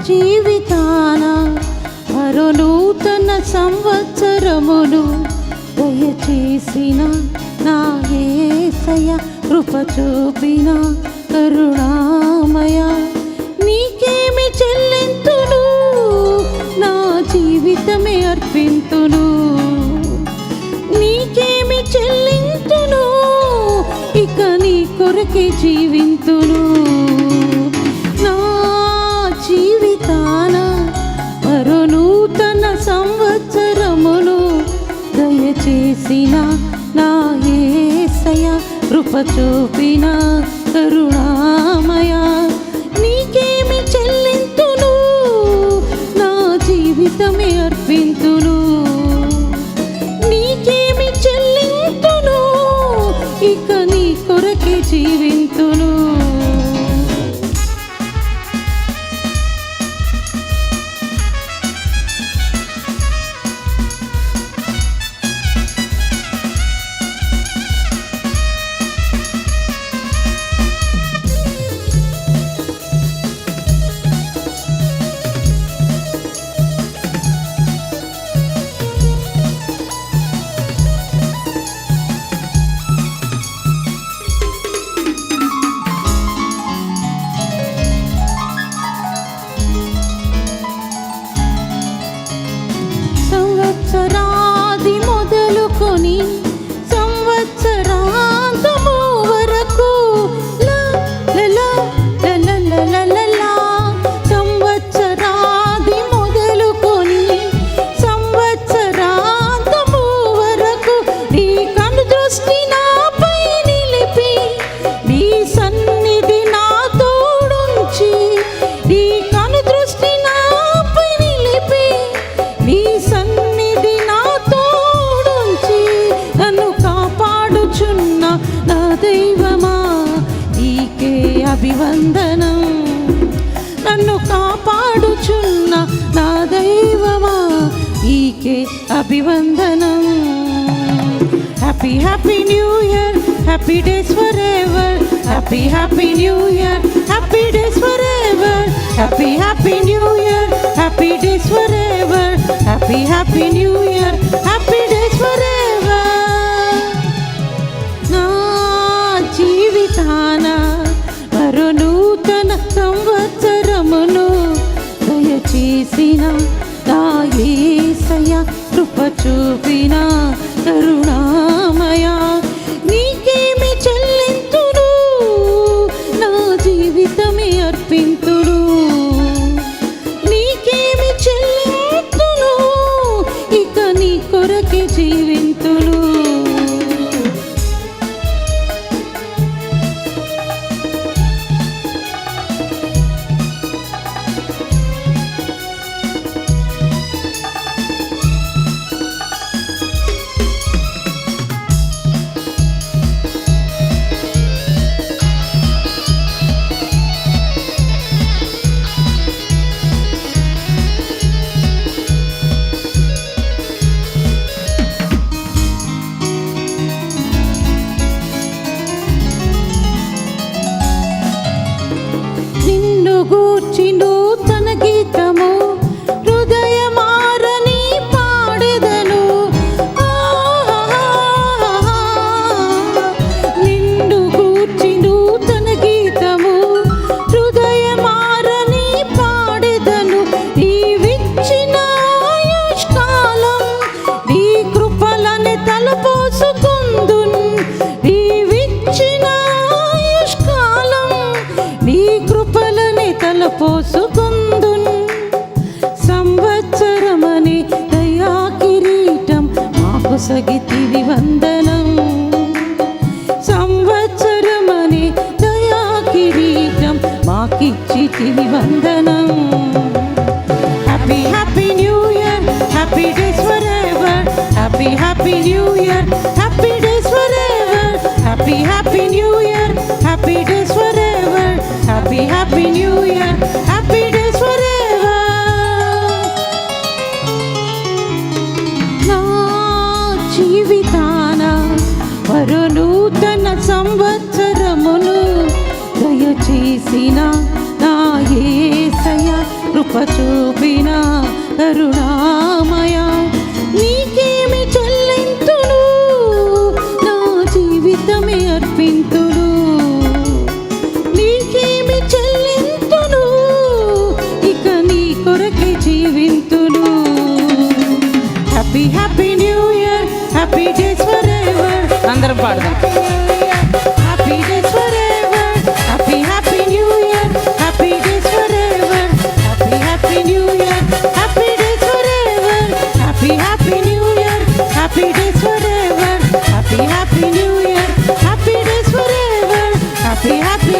జీవితాన మరో నూతన సంవత్సరమును దయచేసిన నా యేసయ్య, కృప చూపిన కరుణామయ, నీకేమి చెల్లింతును, నా జీవితమే అర్పింతును. నీకేమి చెల్లింతును, ఇక నీ కొరకే జీవింతును. నా జీవితాన మరో నూతన సంవత్సరమును దయచేసిన నా యేసయ్య, కృప చూపిన కరుణామయ, నీకేమి చెల్లింతును, నా జీవితమే అర్పింతును. నీకేమి చెల్లింతును, ఇక నీ కొరకే జీవింతును. సంవత్సరాది మొదలుకొని సంవత్సరాంతము వరకు సంవత్సరాది మొదలుకొని సంవత్సరాంతము వరకు నీ కను దృష్టి నాపై నిలిపి, నీ సన్నిధి నా తోడుంచి, నీ కను దృష్టి నాపై నిలిపి, నీ సన్నిధి నా తోడుంచి, నన్ను కాపాడుచున్న నా దైవమా, నీకే అభివందనం. నన్ను కాపాడుచున్న నా దైవమా, నీకే అభివందనం. Happy happy new year, happy days forever. Happy happy new year, happy days forever. Happy happy new year, happy days forever. Happy happy new year, happy days forever. నా జీవితాన మరో నూతన సంవత్సరమును దయచేసిన నా యేసయ్య, కృప చూపిన కరుణామయ, నీకేమి చెల్లింతును, నా జీవితమే అర్పింతును. నీకేమి చెల్లింతును, ఇక నీ కొరకే జీవింతును. గూర్చి నూతన గీతము హృదయమారని పాడెదను. నిన్ను గూర్చి నూతన గీతము హృదయమారని పాడెదను. నీవిచ్చిన ఆయుష్కాలం నీ కృపలని తలపోసుకుందున్. నీవిచ్చిన ఆయుష్కాలం నీ కృపలని తలపోసుకుందున్. సంవత్సరమని దయా కిరీటం మాకు సగితివి వందనం. సంవత్సరమని దయా కిరీటం మాకిచ్చితివి వందనం. Happy happy new year, happy days forever. Happy happy new year, happy days forever. Happy happy new year, happy days forever. Happy happy new year, happy days forever. నా జీవితాన మరో నూతన సంవత్సరమును దయచేసిన నా యేసయ్య, కృప కరుణామయ నీకేమి చెల్లింతును నా జీవితమే అర్పింతును నీకేమి చెల్లింతును ఇక నీ కొరకే జీవింతును happy happy new year happy days forever అందరం పాడదాం happy days forever happy happy new year happy days forever happy happy new year happy days forever happy happy new year happy days forever happy happy new year happy days forever happy happy